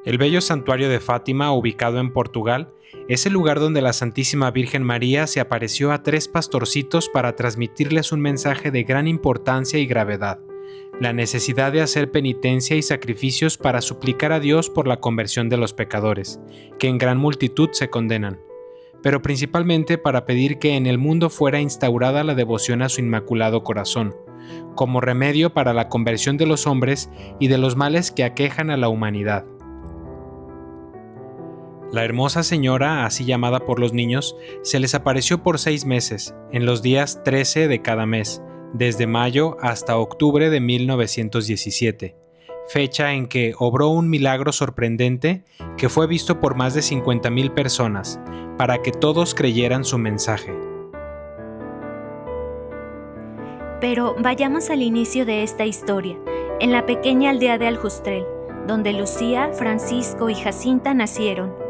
El bello santuario de Fátima, ubicado en Portugal, es el lugar donde la Santísima Virgen María se apareció a 3 pastorcitos para transmitirles un mensaje de gran importancia y gravedad: la necesidad de hacer penitencia y sacrificios para suplicar a Dios por la conversión de los pecadores, que en gran multitud se condenan, pero principalmente para pedir que en el mundo fuera instaurada la devoción a su Inmaculado Corazón, como remedio para la conversión de los hombres y de los males que aquejan a la humanidad. La hermosa señora, así llamada por los niños, se les apareció por 6 meses, en los días 13 de cada mes, desde mayo hasta octubre de 1917, fecha en que obró un milagro sorprendente que fue visto por más de 50,000 personas, para que todos creyeran su mensaje. Pero vayamos al inicio de esta historia, en la pequeña aldea de Aljustrel, donde Lucía, Francisco y Jacinta nacieron.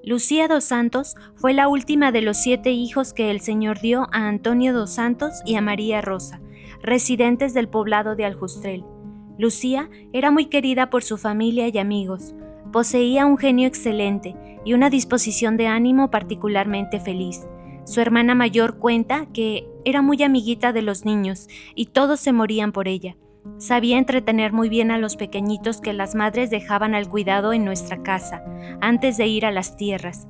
Lucía dos Santos fue la última de los 7 hijos que el Señor dio a Antonio dos Santos y a María Rosa, residentes del poblado de Aljustrel. Lucía era muy querida por su familia y amigos, poseía un genio excelente y una disposición de ánimo particularmente feliz. Su hermana mayor cuenta que era muy amiguita de los niños y todos se morían por ella. Sabía entretener muy bien a los pequeñitos que las madres dejaban al cuidado en nuestra casa, antes de ir a las tierras.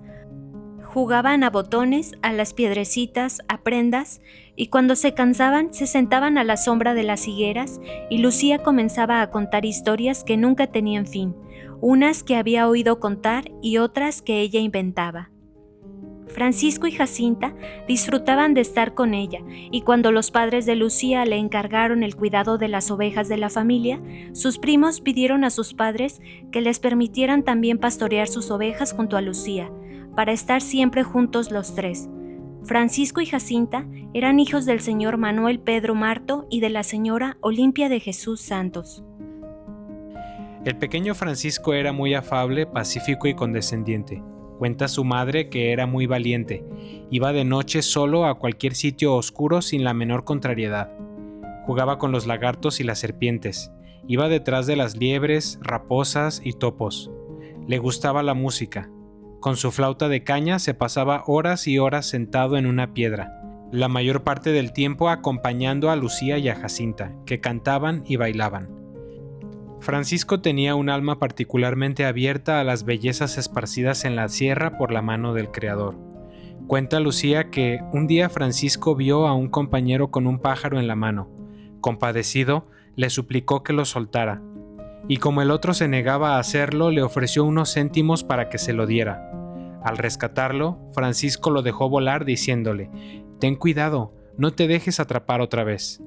Jugaban a botones, a las piedrecitas, a prendas, y cuando se cansaban se sentaban a la sombra de las higueras y Lucía comenzaba a contar historias que nunca tenían fin, unas que había oído contar y otras que ella inventaba. Francisco y Jacinta disfrutaban de estar con ella, y cuando los padres de Lucía le encargaron el cuidado de las ovejas de la familia, sus primos pidieron a sus padres que les permitieran también pastorear sus ovejas junto a Lucía, para estar siempre juntos los 3. Francisco y Jacinta eran hijos del señor Manuel Pedro Marto y de la señora Olimpia de Jesús Santos. El pequeño Francisco era muy afable, pacífico y condescendiente. Cuenta su madre que era muy valiente, iba de noche solo a cualquier sitio oscuro sin la menor contrariedad. Jugaba con los lagartos y las serpientes, iba detrás de las liebres, raposas y topos. Le gustaba la música. Con su flauta de caña se pasaba horas y horas sentado en una piedra, la mayor parte del tiempo acompañando a Lucía y a Jacinta, que cantaban y bailaban. Francisco tenía un alma particularmente abierta a las bellezas esparcidas en la sierra por la mano del Creador. Cuenta Lucía que un día Francisco vio a un compañero con un pájaro en la mano. Compadecido, le suplicó que lo soltara, y como el otro se negaba a hacerlo, le ofreció unos céntimos para que se lo diera. Al rescatarlo, Francisco lo dejó volar diciéndole: «Ten cuidado, no te dejes atrapar otra vez».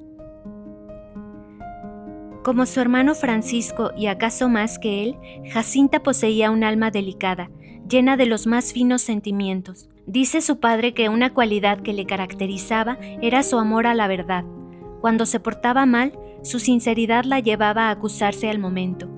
Como su hermano Francisco y acaso más que él, Jacinta poseía un alma delicada, llena de los más finos sentimientos. Dice su padre que una cualidad que le caracterizaba era su amor a la verdad. Cuando se portaba mal, su sinceridad la llevaba a acusarse al momento.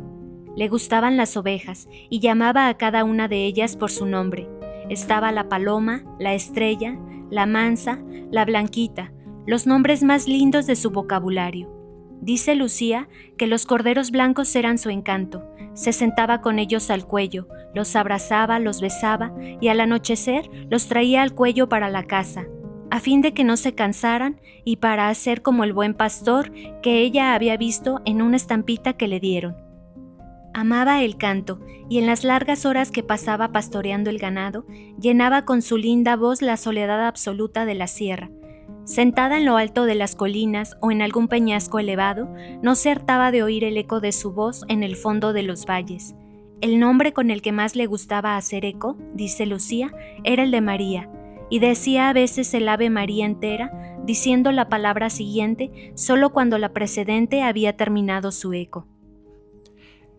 Le gustaban las ovejas y llamaba a cada una de ellas por su nombre. Estaba la paloma, la estrella, la mansa, la blanquita, los nombres más lindos de su vocabulario. Dice Lucía que los corderos blancos eran su encanto. Se sentaba con ellos al cuello, los abrazaba, los besaba y al anochecer los traía al cuello para la casa, a fin de que no se cansaran y para hacer como el buen pastor que ella había visto en una estampita que le dieron. Amaba el canto y en las largas horas que pasaba pastoreando el ganado, llenaba con su linda voz la soledad absoluta de la sierra. Sentada en lo alto de las colinas o en algún peñasco elevado, no se hartaba de oír el eco de su voz en el fondo de los valles. El nombre con el que más le gustaba hacer eco, dice Lucía, era el de María, y decía a veces el Ave María entera, diciendo la palabra siguiente solo cuando la precedente había terminado su eco.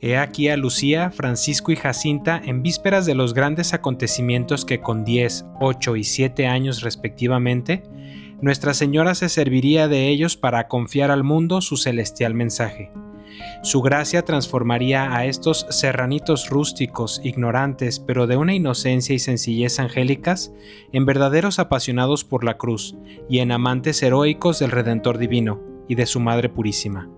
He aquí a Lucía, Francisco y Jacinta en vísperas de los grandes acontecimientos que con 10, 8 y 7 años respectivamente, Nuestra Señora se serviría de ellos para confiar al mundo su celestial mensaje. Su gracia transformaría a estos serranitos rústicos, ignorantes, pero de una inocencia y sencillez angélicas, en verdaderos apasionados por la cruz y en amantes heroicos del Redentor Divino y de su Madre Purísima.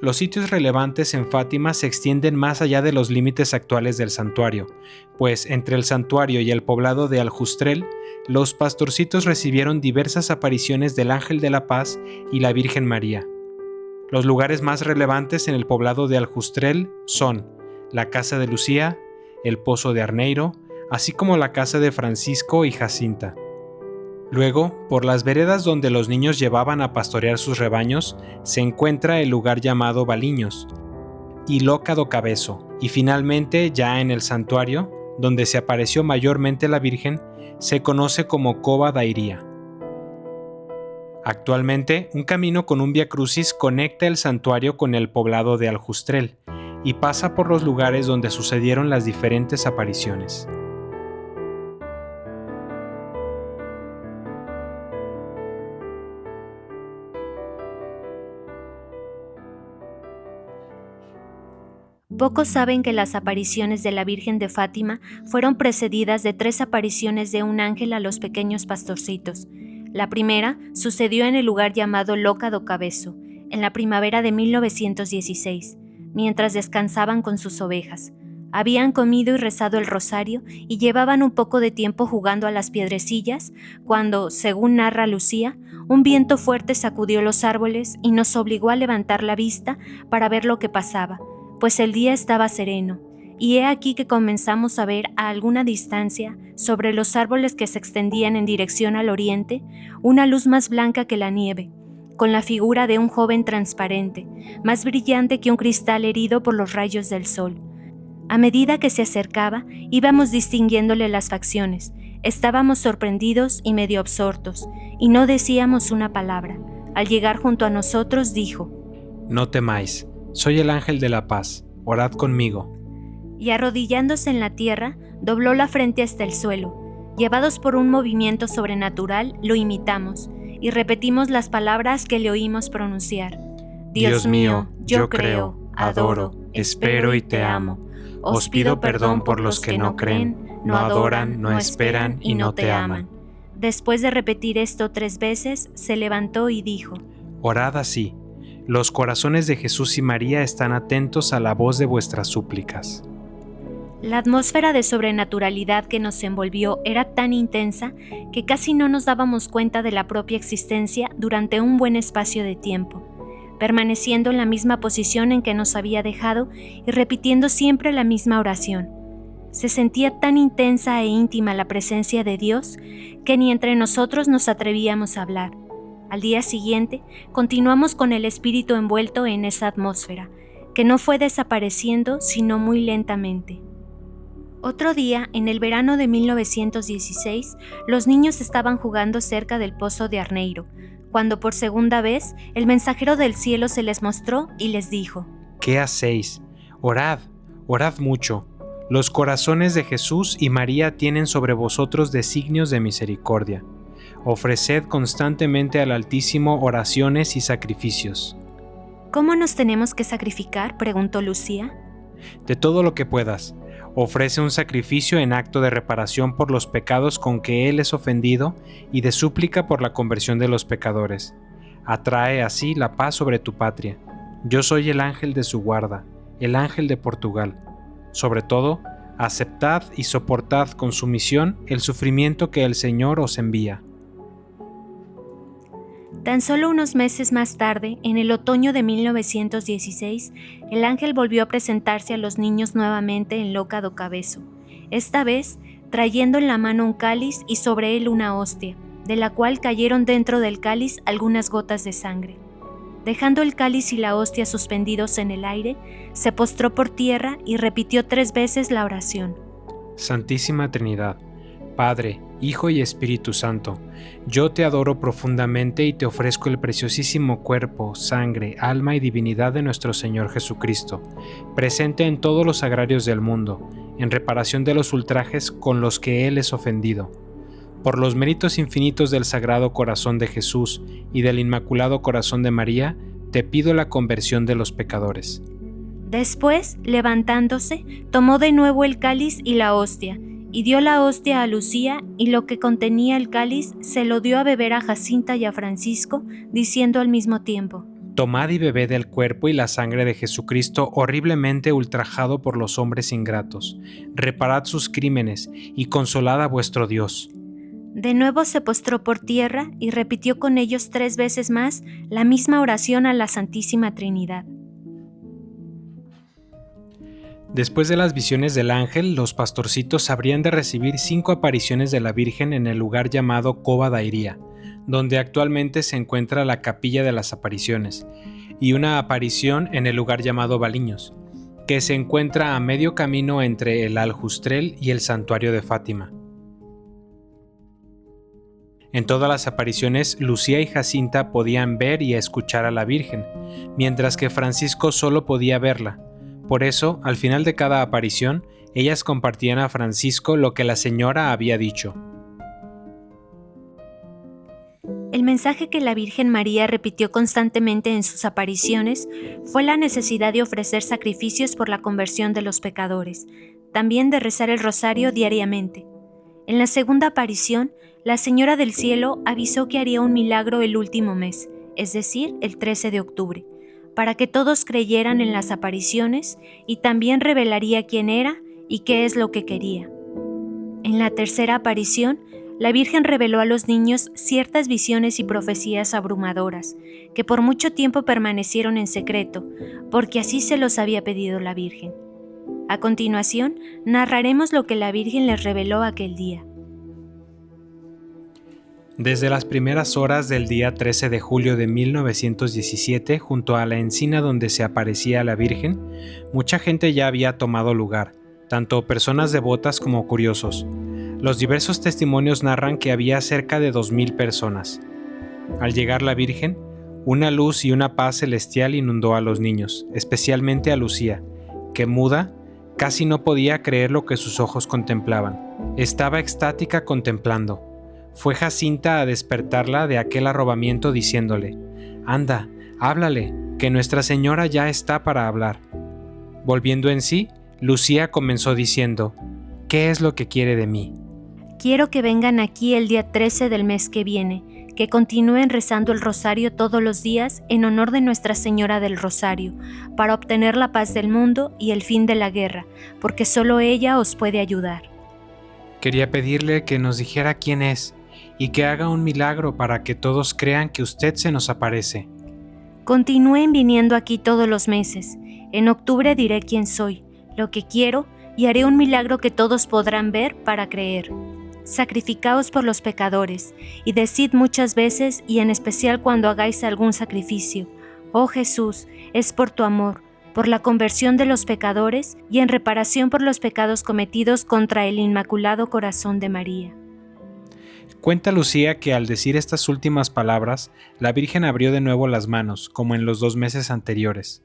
Los sitios relevantes en Fátima se extienden más allá de los límites actuales del santuario, pues entre el santuario y el poblado de Aljustrel, los pastorcitos recibieron diversas apariciones del Ángel de la Paz y la Virgen María. Los lugares más relevantes en el poblado de Aljustrel son la casa de Lucía, el pozo de Arneiro, así como la casa de Francisco y Jacinta. Luego, por las veredas donde los niños llevaban a pastorear sus rebaños, se encuentra el lugar llamado Baliños y Loca do Cabezo, y finalmente, ya en el santuario, donde se apareció mayormente la Virgen, se conoce como Cova da Iria. Actualmente, un camino con un viacrucis conecta el santuario con el poblado de Aljustrel y pasa por los lugares donde sucedieron las diferentes apariciones. Pocos saben que las apariciones de la Virgen de Fátima fueron precedidas de 3 apariciones de un ángel a los pequeños pastorcitos. La primera sucedió en el lugar llamado Loca do Cabezo, en la primavera de 1916, mientras descansaban con sus ovejas. Habían comido y rezado el rosario y llevaban un poco de tiempo jugando a las piedrecillas cuando, según narra Lucía, un viento fuerte sacudió los árboles y nos obligó a levantar la vista para ver lo que pasaba, pues el día estaba sereno, y he aquí que comenzamos a ver a alguna distancia, sobre los árboles que se extendían en dirección al oriente, una luz más blanca que la nieve, con la figura de un joven transparente, más brillante que un cristal herido por los rayos del sol. A medida que se acercaba, íbamos distinguiéndole las facciones, estábamos sorprendidos y medio absortos, y no decíamos una palabra. Al llegar junto a nosotros dijo: «No temáis. Soy el ángel de la paz, orad conmigo». Y arrodillándose en la tierra, dobló la frente hasta el suelo. Llevados por un movimiento sobrenatural, lo imitamos, y repetimos las palabras que le oímos pronunciar. Dios mío, yo creo, adoro, espero y te amo. Os pido perdón por los que no creen, no adoran, no esperan y no te aman. Después de repetir esto 3 veces, se levantó y dijo: Orad así. Los corazones de Jesús y María están atentos a la voz de vuestras súplicas. La atmósfera de sobrenaturalidad que nos envolvió era tan intensa que casi no nos dábamos cuenta de la propia existencia durante un buen espacio de tiempo, permaneciendo en la misma posición en que nos había dejado y repitiendo siempre la misma oración. Se sentía tan intensa e íntima la presencia de Dios que ni entre nosotros nos atrevíamos a hablar. Al día siguiente, continuamos con el espíritu envuelto en esa atmósfera, que no fue desapareciendo sino muy lentamente. Otro día, en el verano de 1916, los niños estaban jugando cerca del pozo de Arneiro, cuando por segunda vez el mensajero del cielo se les mostró y les dijo: ¿Qué hacéis? Orad, orad mucho. Los corazones de Jesús y María tienen sobre vosotros designios de misericordia. Ofreced constantemente al Altísimo oraciones y sacrificios. ¿Cómo nos tenemos que sacrificar?, preguntó Lucía. De todo lo que puedas. Ofrece un sacrificio en acto de reparación por los pecados con que Él es ofendido y de súplica por la conversión de los pecadores. Atrae así la paz sobre tu patria. Yo soy el ángel de su guarda, el ángel de Portugal. Sobre todo, aceptad y soportad con sumisión el sufrimiento que el Señor os envía. Tan solo unos meses más tarde, en el otoño de 1916, el ángel volvió a presentarse a los niños nuevamente en Loca do Cabezo, esta vez trayendo en la mano un cáliz y sobre él una hostia, de la cual cayeron dentro del cáliz algunas gotas de sangre. Dejando el cáliz y la hostia suspendidos en el aire, se postró por tierra y repitió 3 veces la oración. Santísima Trinidad, Padre, Hijo y Espíritu Santo, yo te adoro profundamente y te ofrezco el preciosísimo cuerpo, sangre, alma y divinidad de nuestro Señor Jesucristo, presente en todos los sagrarios del mundo, en reparación de los ultrajes con los que Él es ofendido. Por los méritos infinitos del Sagrado Corazón de Jesús y del Inmaculado Corazón de María, te pido la conversión de los pecadores. Después, levantándose, tomó de nuevo el cáliz y la hostia, y dio la hostia a Lucía, y lo que contenía el cáliz se lo dio a beber a Jacinta y a Francisco, diciendo al mismo tiempo: Tomad y bebed el cuerpo y la sangre de Jesucristo, horriblemente ultrajado por los hombres ingratos. Reparad sus crímenes y consolad a vuestro Dios. De nuevo se postró por tierra y repitió con ellos 3 veces más la misma oración a la Santísima Trinidad. Después de las visiones del ángel, los pastorcitos habrían de recibir 5 apariciones de la Virgen en el lugar llamado Cova da Iria, donde actualmente se encuentra la Capilla de las Apariciones, y una aparición en el lugar llamado Baliños, que se encuentra a medio camino entre el Aljustrel y el Santuario de Fátima. En todas las apariciones, Lucía y Jacinta podían ver y escuchar a la Virgen, mientras que Francisco solo podía verla. Por eso, al final de cada aparición, ellas compartían a Francisco lo que la señora había dicho. El mensaje que la Virgen María repitió constantemente en sus apariciones fue la necesidad de ofrecer sacrificios por la conversión de los pecadores, también de rezar el rosario diariamente. En la segunda aparición, la Señora del Cielo avisó que haría un milagro el último mes, es decir, el 13 de octubre, para que todos creyeran en las apariciones, y también revelaría quién era y qué es lo que quería. En la tercera aparición, la Virgen reveló a los niños ciertas visiones y profecías abrumadoras, que por mucho tiempo permanecieron en secreto, porque así se los había pedido la Virgen. A continuación, narraremos lo que la Virgen les reveló aquel día. Desde las primeras horas del día 13 de julio de 1917, junto a la encina donde se aparecía la Virgen, mucha gente ya había tomado lugar, tanto personas devotas como curiosos. Los diversos testimonios narran que había cerca de 2,000 personas. Al llegar la Virgen, una luz y una paz celestial inundó a los niños, especialmente a Lucía, que muda, casi no podía creer lo que sus ojos contemplaban. Estaba extática contemplando. Fue Jacinta a despertarla de aquel arrobamiento diciéndole: «Anda, háblale, que Nuestra Señora ya está para hablar». Volviendo en sí, Lucía comenzó diciendo: «¿Qué es lo que quiere de mí?». Quiero que vengan aquí el día 13 del mes que viene, que continúen rezando el rosario todos los días en honor de Nuestra Señora del Rosario, para obtener la paz del mundo y el fin de la guerra, porque solo ella os puede ayudar. Quería pedirle que nos dijera quién es y que haga un milagro para que todos crean que usted se nos aparece. Continúen viniendo aquí todos los meses. En octubre diré quién soy, lo que quiero, y haré un milagro que todos podrán ver para creer. Sacrificaos por los pecadores, y decid muchas veces, y en especial cuando hagáis algún sacrificio: «Oh Jesús, es por tu amor, por la conversión de los pecadores y en reparación por los pecados cometidos contra el Inmaculado Corazón de María». Cuenta Lucía que al decir estas últimas palabras, la Virgen abrió de nuevo las manos, como en los 2 meses anteriores.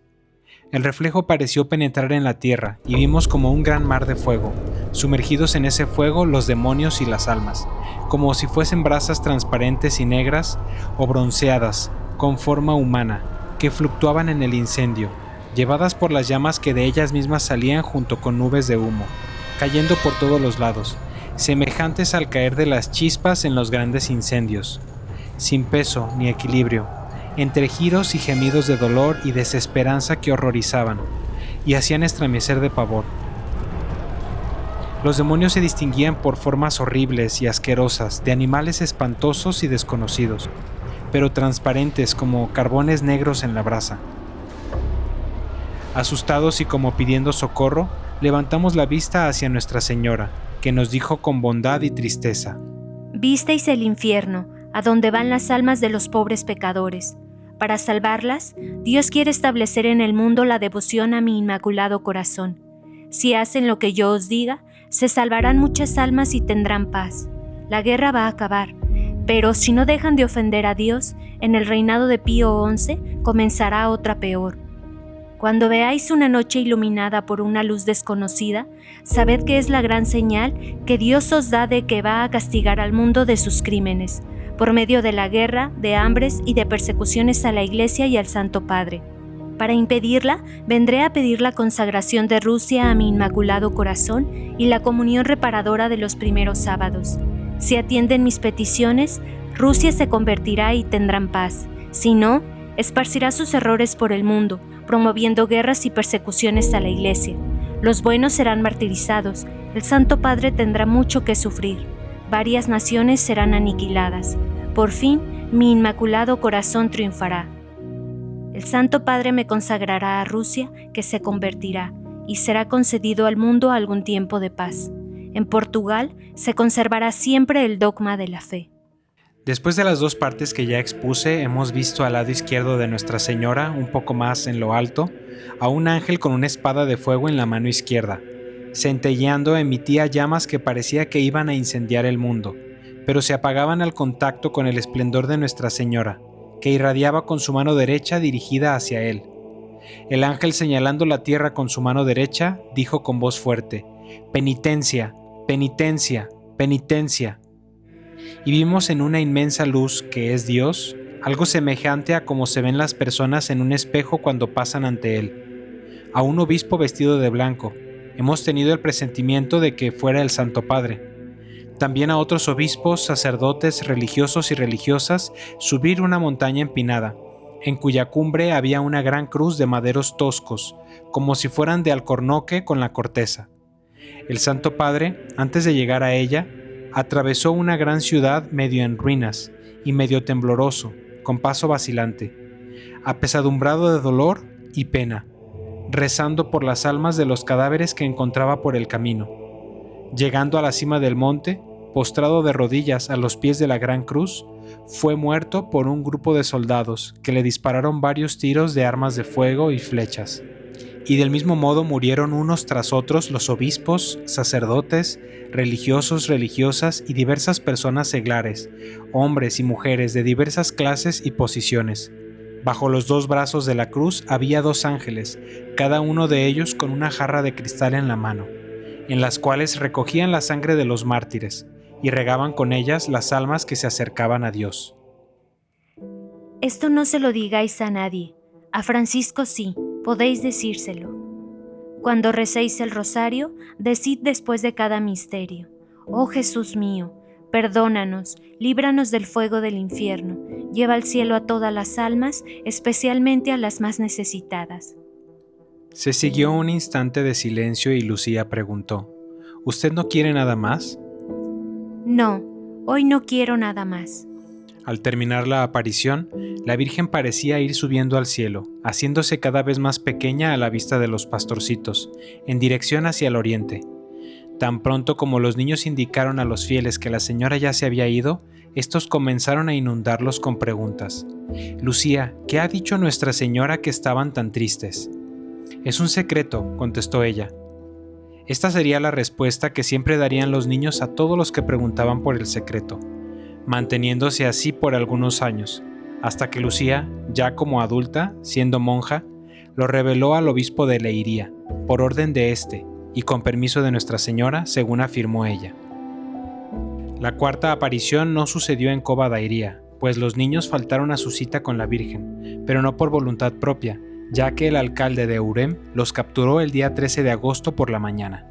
El reflejo pareció penetrar en la tierra y vimos como un gran mar de fuego, sumergidos en ese fuego los demonios y las almas, como si fuesen brasas transparentes y negras o bronceadas, con forma humana, que fluctuaban en el incendio, llevadas por las llamas que de ellas mismas salían junto con nubes de humo, cayendo por todos los lados, semejantes al caer de las chispas en los grandes incendios, sin peso ni equilibrio, entre giros y gemidos de dolor y desesperanza que horrorizaban y hacían estremecer de pavor. Los demonios se distinguían por formas horribles y asquerosas de animales espantosos y desconocidos, pero transparentes como carbones negros en la brasa. Asustados y como pidiendo socorro, levantamos la vista hacia Nuestra Señora, que nos dijo con bondad y tristeza: «Visteis el infierno, a donde van las almas de los pobres pecadores. Para salvarlas, Dios quiere establecer en el mundo la devoción a mi Inmaculado Corazón. Si hacen lo que yo os diga, Se salvarán muchas almas y tendrán paz. La guerra va a acabar, pero si no dejan de ofender a Dios, en el reinado de Pío XI comenzará otra peor. Cuando veáis una noche iluminada por una luz desconocida, sabed que es la gran señal que Dios os da de que va a castigar al mundo de sus crímenes, por medio de la guerra, de hambres y de persecuciones a la Iglesia y al Santo Padre. Para impedirla, vendré a pedir la consagración de Rusia a mi Inmaculado Corazón y la comunión reparadora de los primeros sábados. Si atienden mis peticiones, Rusia se convertirá y tendrán paz. Si no, esparcirá sus errores por el mundo, promoviendo guerras y persecuciones a la Iglesia. Los buenos serán martirizados, el Santo Padre tendrá mucho que sufrir, varias naciones serán aniquiladas. Por fin, mi Inmaculado Corazón triunfará. El Santo Padre me consagrará a Rusia, que se convertirá, y será concedido al mundo algún tiempo de paz. En Portugal se conservará siempre el dogma de la fe. Después de las dos partes que ya expuse, hemos visto al lado izquierdo de Nuestra Señora, un poco más en lo alto, a un ángel con una espada de fuego en la mano izquierda. Centelleando emitía llamas que parecía que iban a incendiar el mundo, pero se apagaban al contacto con el esplendor de Nuestra Señora, que irradiaba con su mano derecha dirigida hacia él. El ángel, señalando la tierra con su mano derecha, dijo con voz fuerte: «Penitencia, penitencia, penitencia». Y vimos en una inmensa luz, que es Dios, algo semejante a como se ven las personas en un espejo cuando pasan ante él. A un obispo vestido de blanco. Hemos tenido el presentimiento de que fuera el Santo Padre. También a otros obispos, sacerdotes, religiosos y religiosas subir una montaña empinada, en cuya cumbre había una gran cruz de maderos toscos, como si fueran de alcornoque con la corteza. El Santo Padre, antes de llegar a ella, atravesó una gran ciudad medio en ruinas y medio tembloroso, con paso vacilante, apesadumbrado de dolor y pena, rezando por las almas de los cadáveres que encontraba por el camino. Llegando a la cima del monte, postrado de rodillas a los pies de la gran cruz, fue muerto por un grupo de soldados que le dispararon varios tiros de armas de fuego y flechas. Y del mismo modo murieron unos tras otros los obispos, sacerdotes, religiosos, religiosas y diversas personas seglares, hombres y mujeres de diversas clases y posiciones. Bajo los dos brazos de la cruz había dos ángeles, cada uno de ellos con una jarra de cristal en la mano, en las cuales recogían la sangre de los mártires y regaban con ellas las almas que se acercaban a Dios. Esto no se lo digáis a nadie. A Francisco sí, podéis decírselo. Cuando recéis el rosario, decid después de cada misterio: Oh Jesús mío, perdónanos, líbranos del fuego del infierno, lleva al cielo a todas las almas, especialmente a las más necesitadas. Se siguió un instante de silencio y Lucía preguntó: ¿Usted no quiere nada más? No, hoy no quiero nada más. Al terminar la aparición, la Virgen parecía ir subiendo al cielo, haciéndose cada vez más pequeña a la vista de los pastorcitos, en dirección hacia el oriente. Tan pronto como los niños indicaron a los fieles que la señora ya se había ido, estos comenzaron a inundarlos con preguntas. «Lucía, ¿qué ha dicho Nuestra Señora que estaban tan tristes?» «Es un secreto», contestó ella. Esta sería la respuesta que siempre darían los niños a todos los que preguntaban por el secreto, manteniéndose así por algunos años, hasta que Lucía, ya como adulta, siendo monja, lo reveló al obispo de Leiria, por orden de éste, y con permiso de Nuestra Señora, según afirmó ella. La cuarta aparición no sucedió en Cova da Iria, pues los niños faltaron a su cita con la Virgen, pero no por voluntad propia, ya que el alcalde de Urem los capturó el día 13 de agosto por la mañana.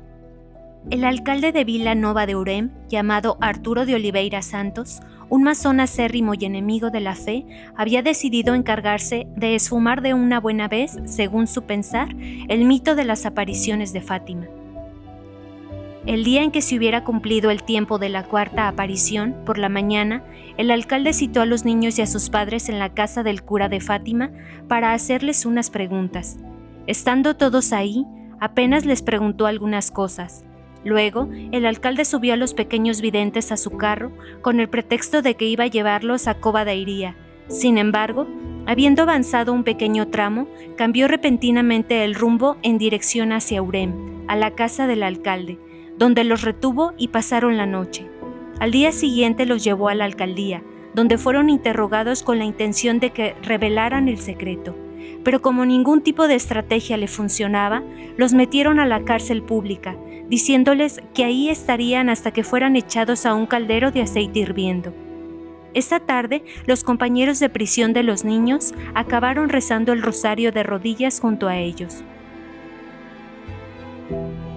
El alcalde de Vila Nova de Urem, llamado Arturo de Oliveira Santos, un masón acérrimo y enemigo de la fe, había decidido encargarse de esfumar de una buena vez, según su pensar, el mito de las apariciones de Fátima. El día en que se hubiera cumplido el tiempo de la cuarta aparición, por la mañana, el alcalde citó a los niños y a sus padres en la casa del cura de Fátima para hacerles unas preguntas. Estando todos ahí, apenas les preguntó algunas cosas. Luego, el alcalde subió a los pequeños videntes a su carro con el pretexto de que iba a llevarlos a Cova da Iria. Sin embargo, habiendo avanzado un pequeño tramo, cambió repentinamente el rumbo en dirección hacia Urem, a la casa del alcalde, donde los retuvo y pasaron la noche. Al día siguiente los llevó a la alcaldía, donde fueron interrogados con la intención de que revelaran el secreto. Pero como ningún tipo de estrategia le funcionaba, los metieron a la cárcel pública, diciéndoles que ahí estarían hasta que fueran echados a un caldero de aceite hirviendo. Esta tarde, los compañeros de prisión de los niños acabaron rezando el rosario de rodillas junto a ellos.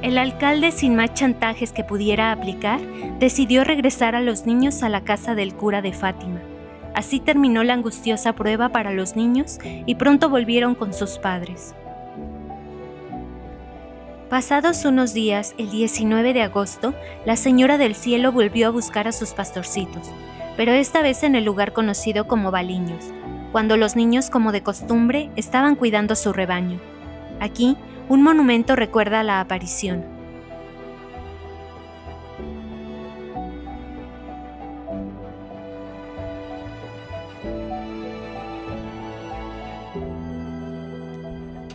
El alcalde, sin más chantajes que pudiera aplicar, decidió regresar a los niños a la casa del cura de Fátima. Así terminó la angustiosa prueba para los niños y pronto volvieron con sus padres. Pasados unos días, el 19 de agosto, la Señora del Cielo volvió a buscar a sus pastorcitos, pero esta vez en el lugar conocido como Baliños, cuando los niños, como de costumbre, estaban cuidando su rebaño. Aquí, un monumento recuerda la aparición.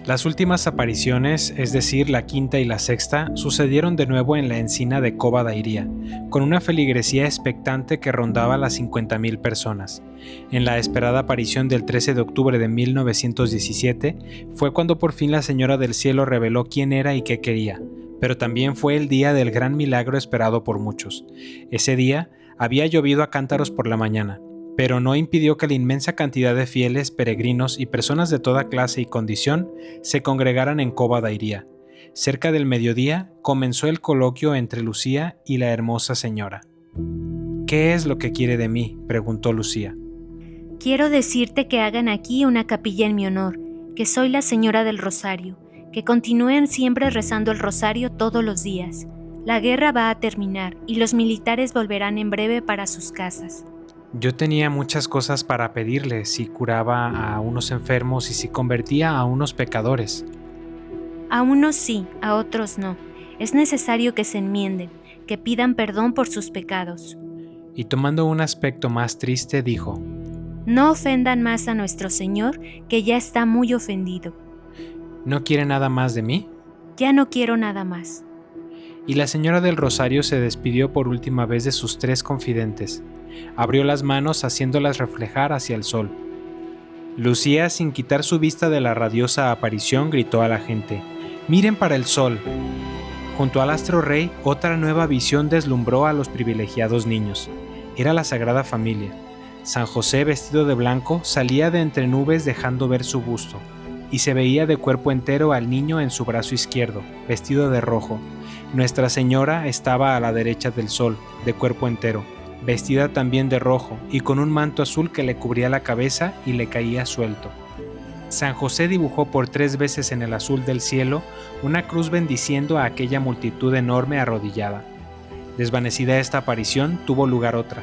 Las últimas apariciones, es decir, la quinta y la sexta, sucedieron de nuevo en la encina de Cova da Iria, con una feligresía expectante que rondaba las 50,000 personas. En la esperada aparición del 13 de octubre de 1917, fue cuando por fin la Señora del Cielo reveló quién era y qué quería, pero también fue el día del gran milagro esperado por muchos. Ese día había llovido a cántaros por la mañana, pero no impidió que la inmensa cantidad de fieles, peregrinos y personas de toda clase y condición se congregaran en Cova da Iria. Cerca del mediodía comenzó el coloquio entre Lucía y la hermosa señora. «¿Qué es lo que quiere de mí?», preguntó Lucía. «Quiero decirte que hagan aquí una capilla en mi honor, que soy la Señora del Rosario, que continúen siempre rezando el rosario todos los días. La guerra va a terminar y los militares volverán en breve para sus casas». Yo tenía muchas cosas para pedirle, si curaba a unos enfermos y si convertía a unos pecadores. A unos sí, a otros no. Es necesario que se enmienden, que pidan perdón por sus pecados. Y tomando un aspecto más triste, dijo: No ofendan más a nuestro Señor, que ya está muy ofendido. ¿No quiere nada más de mí? Ya no quiero nada más. Y la Señora del Rosario se despidió por última vez de sus 3 confidentes. Abrió las manos haciéndolas reflejar hacia el sol. Lucía, sin quitar su vista de la radiosa aparición, gritó a la gente: «¡Miren para el sol!». Junto al astro rey, otra nueva visión deslumbró a los privilegiados niños. Era la Sagrada Familia. San José, vestido de blanco, salía de entre nubes dejando ver su busto, y se veía de cuerpo entero al niño en su brazo izquierdo, vestido de rojo. Nuestra Señora estaba a la derecha del sol, de cuerpo entero, vestida también de rojo y con un manto azul que le cubría la cabeza y le caía suelto. San José dibujó por 3 veces en el azul del cielo una cruz bendiciendo a aquella multitud enorme arrodillada. Desvanecida esta aparición, tuvo lugar otra: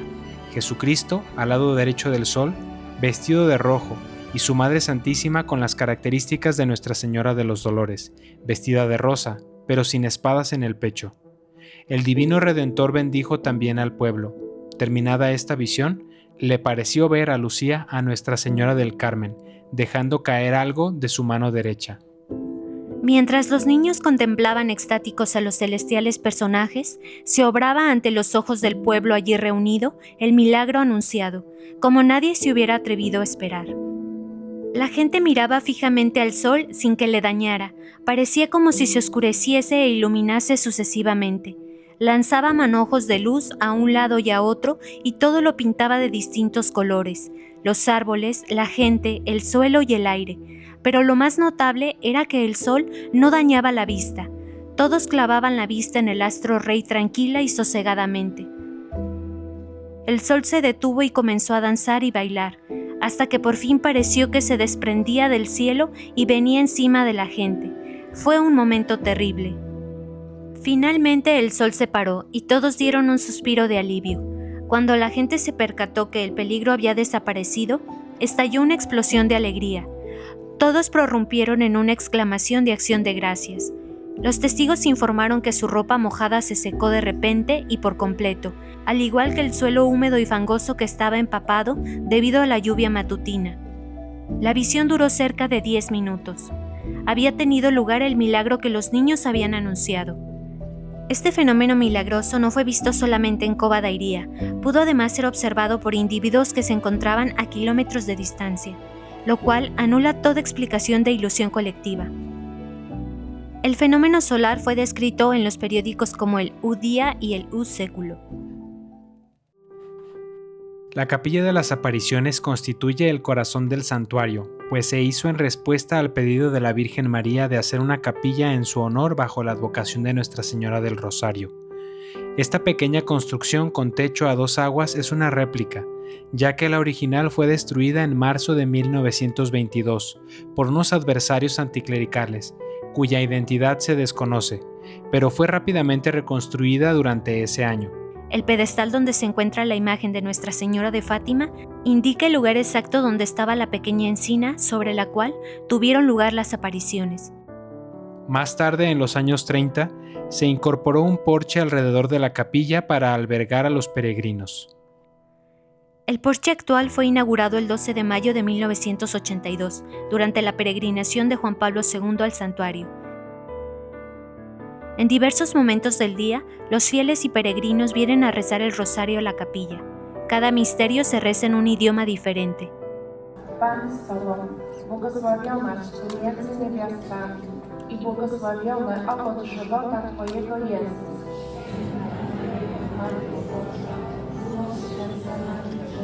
Jesucristo, al lado derecho del sol, vestido de rojo, y su Madre Santísima con las características de Nuestra Señora de los Dolores, vestida de rosa, pero sin espadas en el pecho. El Divino Redentor bendijo también al pueblo. Terminada esta visión, le pareció ver a Lucía a Nuestra Señora del Carmen, dejando caer algo de su mano derecha. Mientras los niños contemplaban extáticos a los celestiales personajes, se obraba ante los ojos del pueblo allí reunido el milagro anunciado, como nadie se hubiera atrevido a esperar. La gente miraba fijamente al sol sin que le dañara, parecía como si se oscureciese e iluminase sucesivamente. Lanzaba manojos de luz a un lado y a otro y todo lo pintaba de distintos colores: los árboles, la gente, el suelo y el aire. Pero lo más notable era que el sol no dañaba la vista. Todos clavaban la vista en el astro rey tranquila y sosegadamente. El sol se detuvo y comenzó a danzar y bailar, hasta que por fin pareció que se desprendía del cielo y venía encima de la gente. Fue un momento terrible. Finalmente el sol se paró y todos dieron un suspiro de alivio. Cuando la gente se percató que el peligro había desaparecido, estalló una explosión de alegría. Todos prorrumpieron en una exclamación de acción de gracias. Los testigos informaron que su ropa mojada se secó de repente y por completo, al igual que el suelo húmedo y fangoso que estaba empapado debido a la lluvia matutina. La visión duró cerca de 10 minutos. Había tenido lugar el milagro que los niños habían anunciado. Este fenómeno milagroso no fue visto solamente en Cova da Iria, pudo además ser observado por individuos que se encontraban a kilómetros de distancia, lo cual anula toda explicación de ilusión colectiva. El fenómeno solar fue descrito en los periódicos como el U-Día y el U-Século. La Capilla de las Apariciones constituye el corazón del santuario, pues se hizo en respuesta al pedido de la Virgen María de hacer una capilla en su honor bajo la advocación de Nuestra Señora del Rosario. Esta pequeña construcción con techo a dos aguas es una réplica, ya que la original fue destruida en marzo de 1922 por unos adversarios anticlericales, cuya identidad se desconoce, pero fue rápidamente reconstruida durante ese año. El pedestal donde se encuentra la imagen de Nuestra Señora de Fátima indica el lugar exacto donde estaba la pequeña encina sobre la cual tuvieron lugar las apariciones. Más tarde, en los años 30, se incorporó un porche alrededor de la capilla para albergar a los peregrinos. El porche actual fue inaugurado el 12 de mayo de 1982, durante la peregrinación de Juan Pablo II al santuario. En diversos momentos del día, los fieles y peregrinos vienen a rezar el rosario a la capilla. Cada misterio se reza en un idioma diferente. Pan z Tobą, błogosławionaś Ty między niewiastami i błogosławiony owoc żywota Twojego Jezus. Matko Boża, miłość święta Maryjo,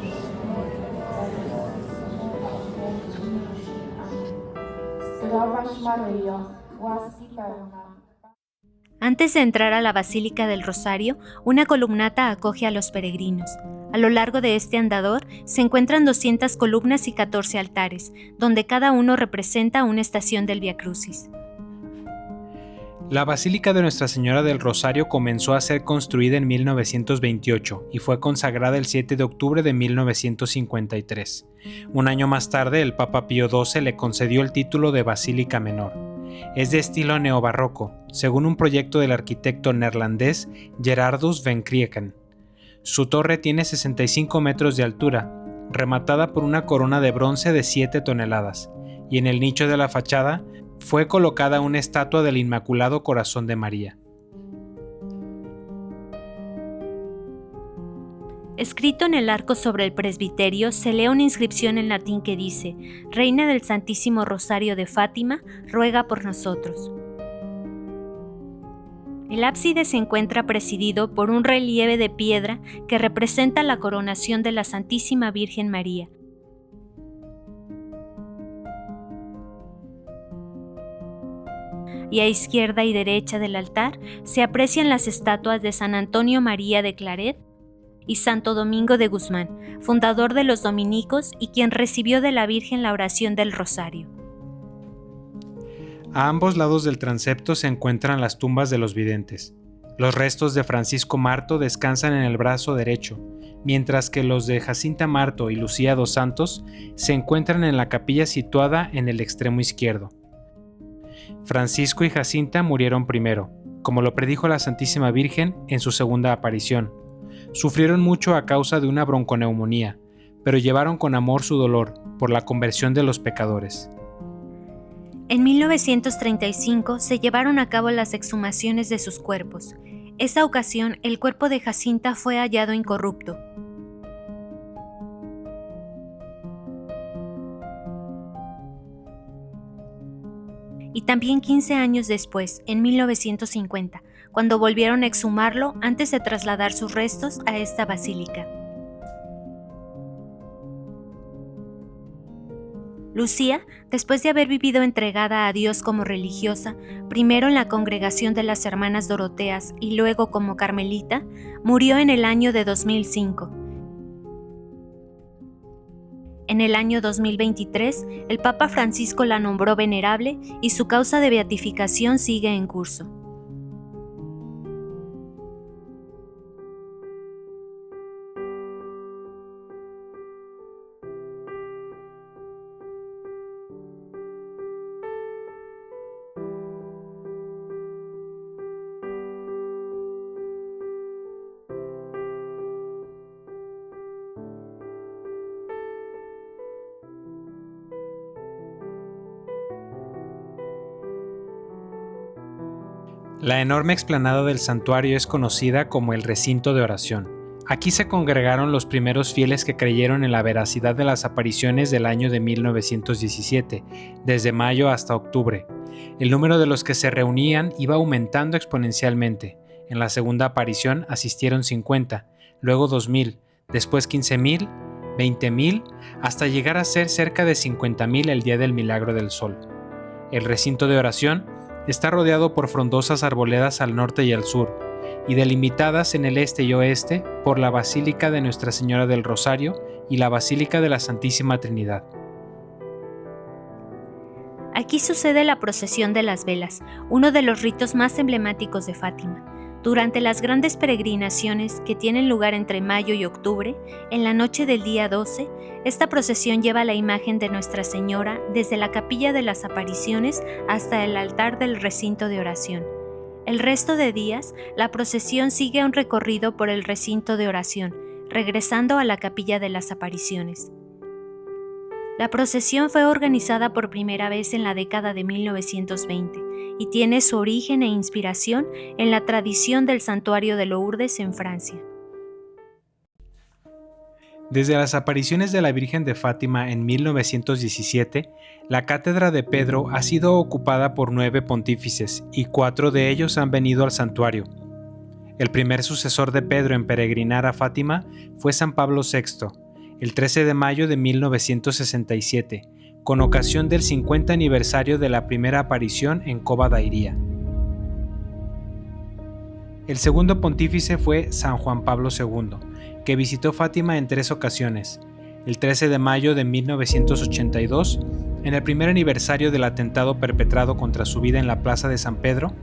zdrowaś Maryjo, łaski pełna. Antes de entrar a la Basílica del Rosario, una columnata acoge a los peregrinos. A lo largo de este andador se encuentran 200 columnas y 14 altares, donde cada uno representa una estación del Vía Crucis. La Basílica de Nuestra Señora del Rosario comenzó a ser construida en 1928 y fue consagrada el 7 de octubre de 1953. Un año más tarde, el Papa Pío XII le concedió el título de Basílica Menor. Es de estilo neobarroco, según un proyecto del arquitecto neerlandés Gerardus van Krieken. Su torre tiene 65 metros de altura, rematada por una corona de bronce de 7 toneladas, y en el nicho de la fachada fue colocada una estatua del Inmaculado Corazón de María. Escrito en el arco sobre el presbiterio se lee una inscripción en latín que dice: Reina del Santísimo Rosario de Fátima, ruega por nosotros. El ábside se encuentra presidido por un relieve de piedra que representa la coronación de la Santísima Virgen María. Y a izquierda y derecha del altar se aprecian las estatuas de San Antonio María de Claret y Santo Domingo de Guzmán, fundador de los dominicos y quien recibió de la Virgen la oración del Rosario. A ambos lados del transepto se encuentran las tumbas de los videntes. Los restos de Francisco Marto descansan en el brazo derecho, mientras que los de Jacinta Marto y Lucía dos Santos se encuentran en la capilla situada en el extremo izquierdo. Francisco y Jacinta murieron primero, como lo predijo la Santísima Virgen en su segunda aparición. Sufrieron mucho a causa de una bronconeumonía, pero llevaron con amor su dolor por la conversión de los pecadores. En 1935 se llevaron a cabo las exhumaciones de sus cuerpos. Esa ocasión, el cuerpo de Jacinta fue hallado incorrupto. Y también 15 años después, en 1950, cuando volvieron a exhumarlo antes de trasladar sus restos a esta basílica. Lucía, después de haber vivido entregada a Dios como religiosa, primero en la congregación de las Hermanas Doroteas y luego como carmelita, murió en el año de 2005. En el año 2023, el Papa Francisco la nombró venerable y su causa de beatificación sigue en curso. La enorme explanada del santuario es conocida como el recinto de oración. Aquí se congregaron los primeros fieles que creyeron en la veracidad de las apariciones del año de 1917, desde mayo hasta octubre. El número de los que se reunían iba aumentando exponencialmente. En la segunda aparición asistieron 50, luego 2,000, después 15,000, 20,000, hasta llegar a ser cerca de 50,000 el día del Milagro del Sol. El recinto de oración está rodeado por frondosas arboledas al norte y al sur, y delimitadas en el este y oeste por la Basílica de Nuestra Señora del Rosario y la Basílica de la Santísima Trinidad. Aquí sucede la procesión de las velas, uno de los ritos más emblemáticos de Fátima. Durante las grandes peregrinaciones que tienen lugar entre mayo y octubre, en la noche del día 12, esta procesión lleva la imagen de Nuestra Señora desde la capilla de las apariciones hasta el altar del recinto de oración. El resto de días, la procesión sigue un recorrido por el recinto de oración, regresando a la capilla de las apariciones. La procesión fue organizada por primera vez en la década de 1920 y tiene su origen e inspiración en la tradición del santuario de Lourdes en Francia. Desde las apariciones de la Virgen de Fátima en 1917, la cátedra de Pedro ha sido ocupada por 9 pontífices y 4 de ellos han venido al santuario. El primer sucesor de Pedro en peregrinar a Fátima fue San Pablo VI, el 13 de mayo de 1967, con ocasión del 50 aniversario de la primera aparición en Cova da Iria. El segundo pontífice fue San Juan Pablo II, que visitó Fátima en 3 ocasiones: el 13 de mayo de 1982, en el primer aniversario del atentado perpetrado contra su vida en la Plaza de San Pedro,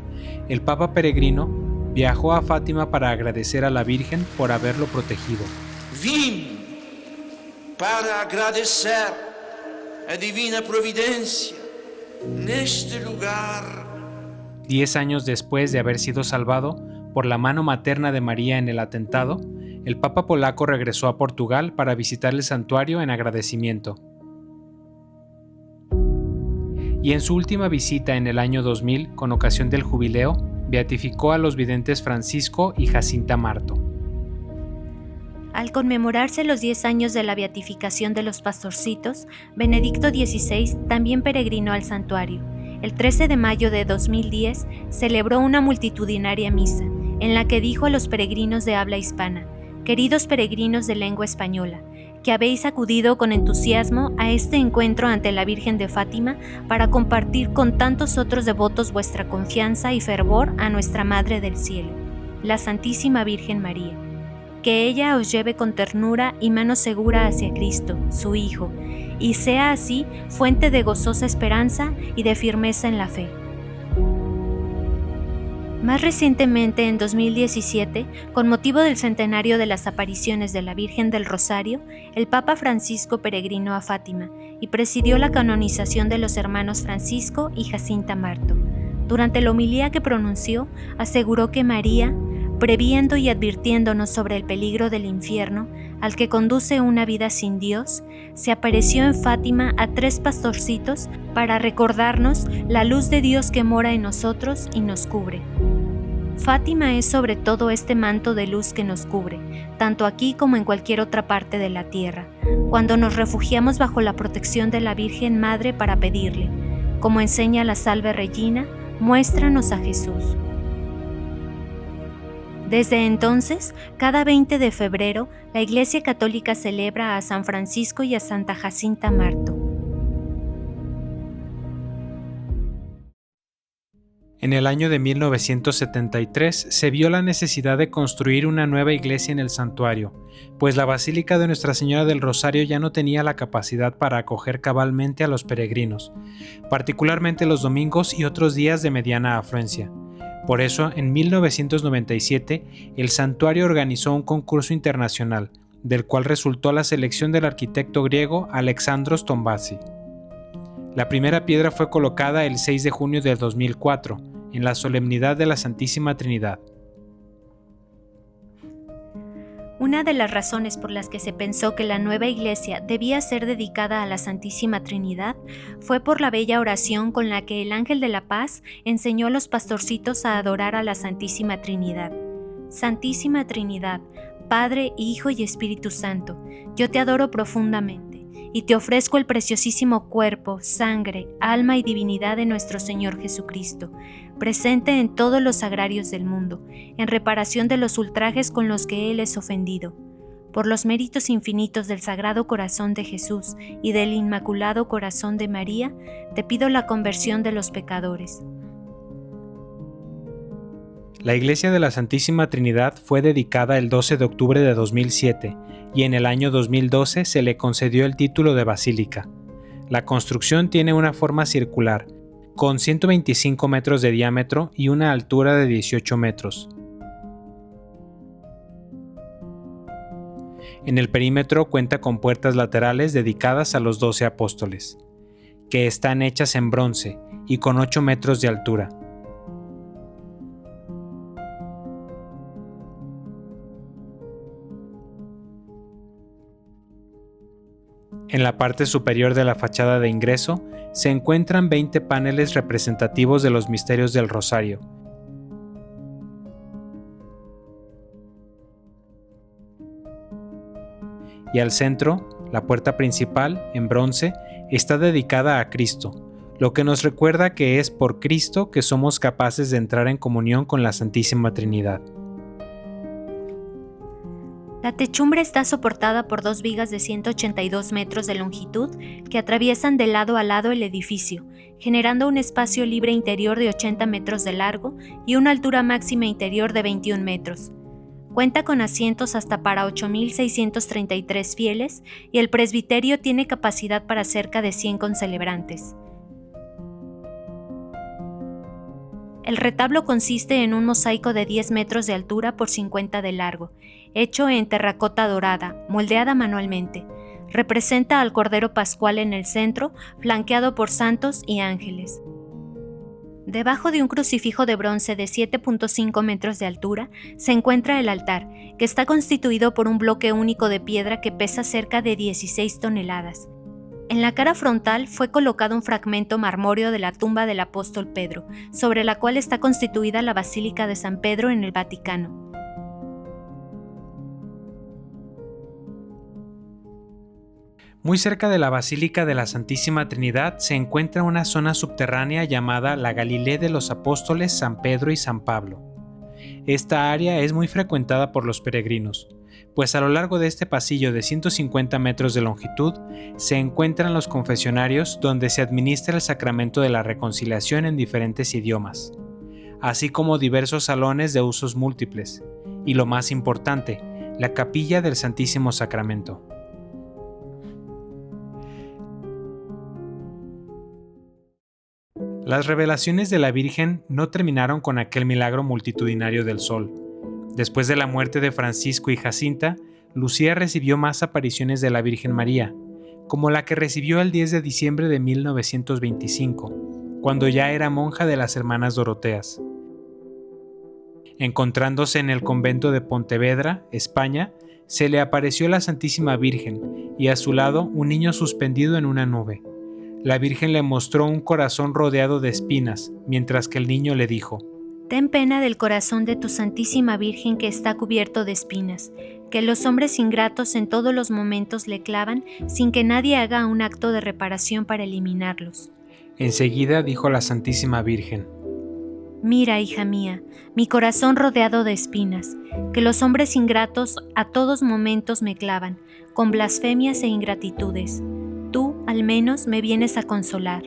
el Papa peregrino viajó a Fátima para agradecer a la Virgen por haberlo protegido. Vim para agradecer a Divina Providencia neste lugar. 10 años después de haber sido salvado por la mano materna de María en el atentado, el Papa polaco regresó a Portugal para visitar el santuario en agradecimiento. Y en su última visita en el año 2000, con ocasión del jubileo, beatificó a los videntes Francisco y Jacinta Marto. Al conmemorarse los 10 años de la beatificación de los pastorcitos, Benedicto XVI también peregrinó al santuario. El 13 de mayo de 2010 celebró una multitudinaria misa, en la que dijo a los peregrinos de habla hispana: «Queridos peregrinos de lengua española, que habéis acudido con entusiasmo a este encuentro ante la Virgen de Fátima para compartir con tantos otros devotos vuestra confianza y fervor a nuestra Madre del Cielo, la Santísima Virgen María. Que ella os lleve con ternura y mano segura hacia Cristo, su Hijo, y sea así fuente de gozosa esperanza y de firmeza en la fe». Más recientemente, en 2017, con motivo del centenario de las apariciones de la Virgen del Rosario, el Papa Francisco peregrinó a Fátima y presidió la canonización de los hermanos Francisco y Jacinta Marto. Durante la homilía que pronunció, aseguró que María, previendo y advirtiéndonos sobre el peligro del infierno al que conduce una vida sin Dios, se apareció en Fátima a 3 pastorcitos para recordarnos la luz de Dios que mora en nosotros y nos cubre. Fátima es sobre todo este manto de luz que nos cubre, tanto aquí como en cualquier otra parte de la tierra, cuando nos refugiamos bajo la protección de la Virgen Madre para pedirle, como enseña la Salve Regina, muéstranos a Jesús. Desde entonces, cada 20 de febrero, la Iglesia Católica celebra a San Francisco y a Santa Jacinta Marto. En el año de 1973 se vio la necesidad de construir una nueva iglesia en el santuario, pues la Basílica de Nuestra Señora del Rosario ya no tenía la capacidad para acoger cabalmente a los peregrinos, particularmente los domingos y otros días de mediana afluencia. Por eso, en 1997, el santuario organizó un concurso internacional, del cual resultó la selección del arquitecto griego Alexandros Tombasi. La primera piedra fue colocada el 6 de junio de 2004, en la solemnidad de la Santísima Trinidad. Una de las razones por las que se pensó que la nueva iglesia debía ser dedicada a la Santísima Trinidad fue por la bella oración con la que el ángel de la paz enseñó a los pastorcitos a adorar a la Santísima Trinidad. Santísima Trinidad, Padre, Hijo y Espíritu Santo, yo te adoro profundamente y te ofrezco el preciosísimo cuerpo, sangre, alma y divinidad de nuestro Señor Jesucristo, presente en todos los sagrarios del mundo, en reparación de los ultrajes con los que Él es ofendido. Por los méritos infinitos del Sagrado Corazón de Jesús y del Inmaculado Corazón de María, te pido la conversión de los pecadores. La Iglesia de la Santísima Trinidad fue dedicada el 12 de octubre de 2007 y en el año 2012 se le concedió el título de basílica. La construcción tiene una forma circular, con 125 metros de diámetro y una altura de 18 metros. En el perímetro cuenta con puertas laterales dedicadas a los 12 apóstoles, que están hechas en bronce y con 8 metros de altura. En la parte superior de la fachada de ingreso se encuentran 20 paneles representativos de los misterios del Rosario. Y al centro, la puerta principal, en bronce, está dedicada a Cristo, lo que nos recuerda que es por Cristo que somos capaces de entrar en comunión con la Santísima Trinidad. La techumbre está soportada por 2 vigas de 182 metros de longitud que atraviesan de lado a lado el edificio, generando un espacio libre interior de 80 metros de largo y una altura máxima interior de 21 metros. Cuenta con asientos hasta para 8.633 fieles y el presbiterio tiene capacidad para cerca de 100 concelebrantes. El retablo consiste en un mosaico de 10 metros de altura por 50 de largo, hecho en terracota dorada, moldeada manualmente. Representa al Cordero Pascual en el centro, flanqueado por santos y ángeles. Debajo de un crucifijo de bronce de 7.5 metros de altura se encuentra el altar, que está constituido por un bloque único de piedra que pesa cerca de 16 toneladas. En la cara frontal fue colocado un fragmento marmóreo de la tumba del apóstol Pedro, sobre la cual está constituida la Basílica de San Pedro en el Vaticano. Muy cerca de la Basílica de la Santísima Trinidad se encuentra una zona subterránea llamada la Galilea de los Apóstoles San Pedro y San Pablo. Esta área es muy frecuentada por los peregrinos, pues a lo largo de este pasillo de 150 metros de longitud se encuentran los confesionarios donde se administra el sacramento de la reconciliación en diferentes idiomas, así como diversos salones de usos múltiples, y lo más importante, la capilla del Santísimo Sacramento. Las revelaciones de la Virgen no terminaron con aquel milagro multitudinario del sol. Después de la muerte de Francisco y Jacinta, Lucía recibió más apariciones de la Virgen María, como la que recibió el 10 de diciembre de 1925, cuando ya era monja de las Hermanas Doroteas. Encontrándose en el convento de Pontevedra, España, se le apareció la Santísima Virgen y a su lado un niño suspendido en una nube. La Virgen le mostró un corazón rodeado de espinas, mientras que el niño le dijo: Ten pena del corazón de tu Santísima Virgen que está cubierto de espinas, que los hombres ingratos en todos los momentos le clavan sin que nadie haga un acto de reparación para eliminarlos. Enseguida dijo la Santísima Virgen: Mira, hija mía, mi corazón rodeado de espinas, que los hombres ingratos a todos momentos me clavan, con blasfemias e ingratitudes. Tú, al menos, me vienes a consolar.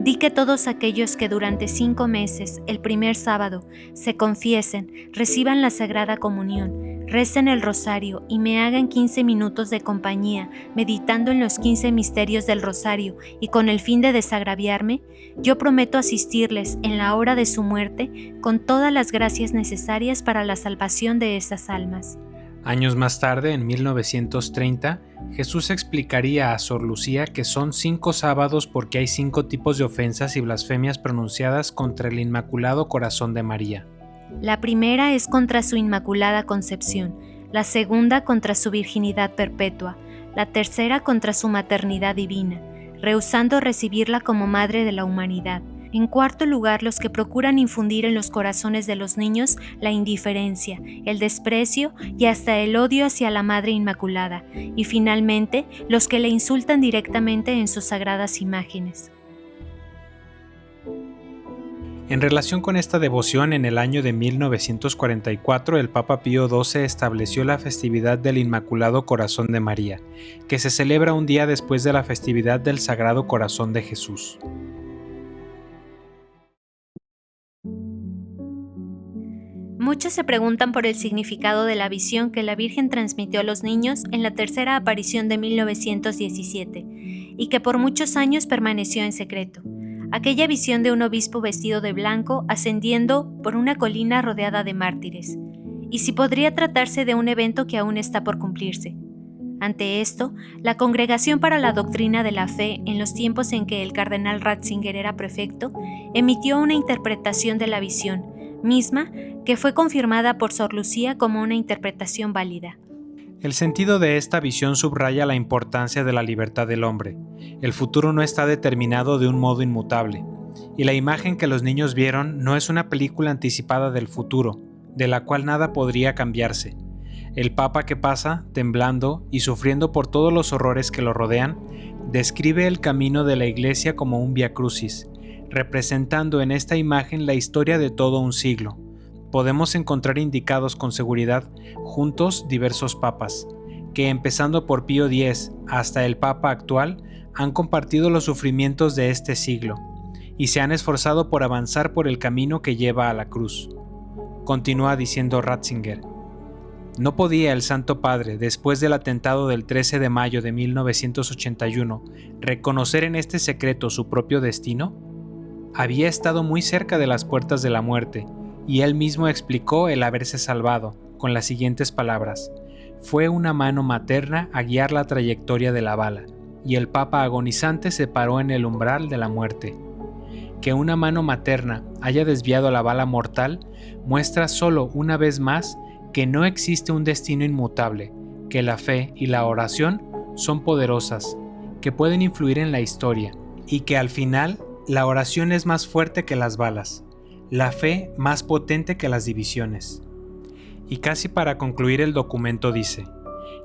Di que todos aquellos que durante 5 meses, el primer sábado, se confiesen, reciban la Sagrada Comunión, recen el rosario y me hagan 15 minutos de compañía, meditando en los 15 misterios del rosario y con el fin de desagraviarme, yo prometo asistirles en la hora de su muerte con todas las gracias necesarias para la salvación de esas almas. Años más tarde, en 1930, Jesús explicaría a Sor Lucía que son 5 sábados porque hay 5 tipos de ofensas y blasfemias pronunciadas contra el Inmaculado Corazón de María. La primera es contra su Inmaculada Concepción, la segunda contra su virginidad perpetua, la tercera contra su maternidad divina, rehusando recibirla como madre de la humanidad. En cuarto lugar, los que procuran infundir en los corazones de los niños la indiferencia, el desprecio y hasta el odio hacia la Madre Inmaculada. Y finalmente, los que le insultan directamente en sus sagradas imágenes. En relación con esta devoción, en el año de 1944, el Papa Pío XII estableció la festividad del Inmaculado Corazón de María, que se celebra un día después de la festividad del Sagrado Corazón de Jesús. Muchos se preguntan por el significado de la visión que la Virgen transmitió a los niños en la tercera aparición de 1917 y que por muchos años permaneció en secreto. Aquella visión de un obispo vestido de blanco ascendiendo por una colina rodeada de mártires. Y si podría tratarse de un evento que aún está por cumplirse. Ante esto, la Congregación para la Doctrina de la Fe, en los tiempos en que el cardenal Ratzinger era prefecto, emitió una interpretación de la visión, misma que fue confirmada por Sor Lucía como una interpretación válida. El sentido de esta visión subraya la importancia de la libertad del hombre. El futuro no está determinado de un modo inmutable, y la imagen que los niños vieron no es una película anticipada del futuro, de la cual nada podría cambiarse. El Papa que pasa, temblando y sufriendo por todos los horrores que lo rodean, describe el camino de la Iglesia como un Vía Crucis, representando en esta imagen la historia de todo un siglo. Podemos encontrar indicados con seguridad juntos diversos papas, que empezando por Pío X hasta el Papa actual, han compartido los sufrimientos de este siglo, y se han esforzado por avanzar por el camino que lleva a la cruz. Continúa diciendo Ratzinger: ¿no podía el Santo Padre, después del atentado del 13 de mayo de 1981, reconocer en este secreto su propio destino? Había estado muy cerca de las puertas de la muerte, y él mismo explicó el haberse salvado, con las siguientes palabras: fue una mano materna a guiar la trayectoria de la bala, y el Papa agonizante se paró en el umbral de la muerte. Que una mano materna haya desviado la bala mortal muestra solo una vez más que no existe un destino inmutable, que la fe y la oración son poderosas, que pueden influir en la historia, y que al final la oración es más fuerte que las balas, la fe más potente que las divisiones. Y casi para concluir el documento dice: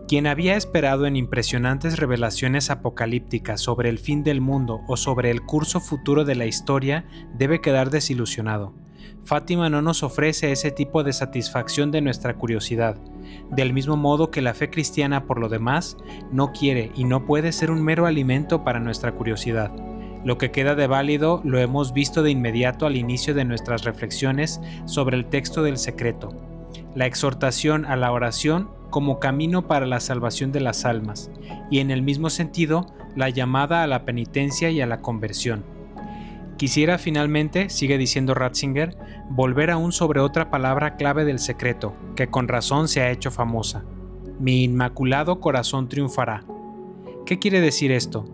quien había esperado en impresionantes revelaciones apocalípticas sobre el fin del mundo o sobre el curso futuro de la historia debe quedar desilusionado. Fátima no nos ofrece ese tipo de satisfacción de nuestra curiosidad, del mismo modo que la fe cristiana, por lo demás, no quiere y no puede ser un mero alimento para nuestra curiosidad. Lo que queda de válido lo hemos visto de inmediato al inicio de nuestras reflexiones sobre el texto del secreto, la exhortación a la oración como camino para la salvación de las almas, y en el mismo sentido, la llamada a la penitencia y a la conversión. Quisiera finalmente, sigue diciendo Ratzinger, volver aún sobre otra palabra clave del secreto, que con razón se ha hecho famosa: mi inmaculado corazón triunfará. ¿Qué quiere decir esto?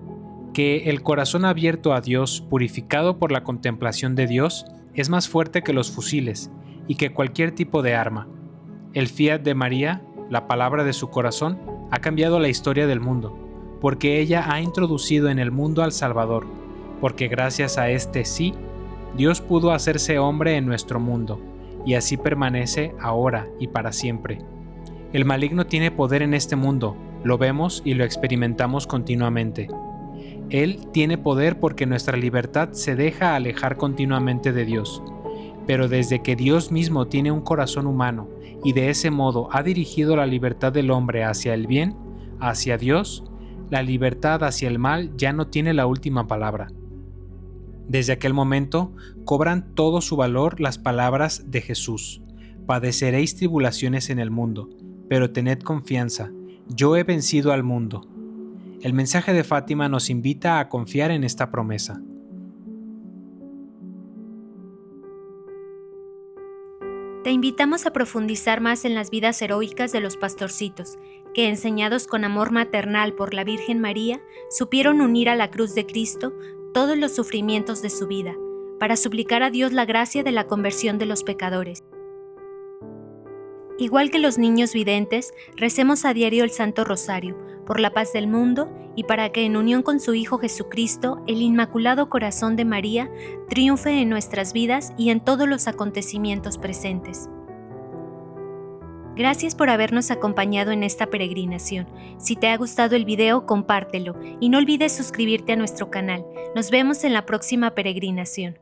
Que el corazón abierto a Dios, purificado por la contemplación de Dios, es más fuerte que los fusiles y que cualquier tipo de arma. El fiat de María, la palabra de su corazón, ha cambiado la historia del mundo, porque ella ha introducido en el mundo al Salvador, porque gracias a este sí, Dios pudo hacerse hombre en nuestro mundo, y así permanece ahora y para siempre. El maligno tiene poder en este mundo, lo vemos y lo experimentamos continuamente. Él tiene poder porque nuestra libertad se deja alejar continuamente de Dios. Pero desde que Dios mismo tiene un corazón humano y de ese modo ha dirigido la libertad del hombre hacia el bien, hacia Dios, la libertad hacia el mal ya no tiene la última palabra. Desde aquel momento cobran todo su valor las palabras de Jesús: padeceréis tribulaciones en el mundo, pero tened confianza, yo he vencido al mundo. El mensaje de Fátima nos invita a confiar en esta promesa. Te invitamos a profundizar más en las vidas heroicas de los pastorcitos, que enseñados con amor maternal por la Virgen María, supieron unir a la cruz de Cristo todos los sufrimientos de su vida, para suplicar a Dios la gracia de la conversión de los pecadores. Igual que los niños videntes, recemos a diario el Santo Rosario, por la paz del mundo y para que en unión con su Hijo Jesucristo, el Inmaculado Corazón de María, triunfe en nuestras vidas y en todos los acontecimientos presentes. Gracias por habernos acompañado en esta peregrinación. Si te ha gustado el video, compártelo y no olvides suscribirte a nuestro canal. Nos vemos en la próxima peregrinación.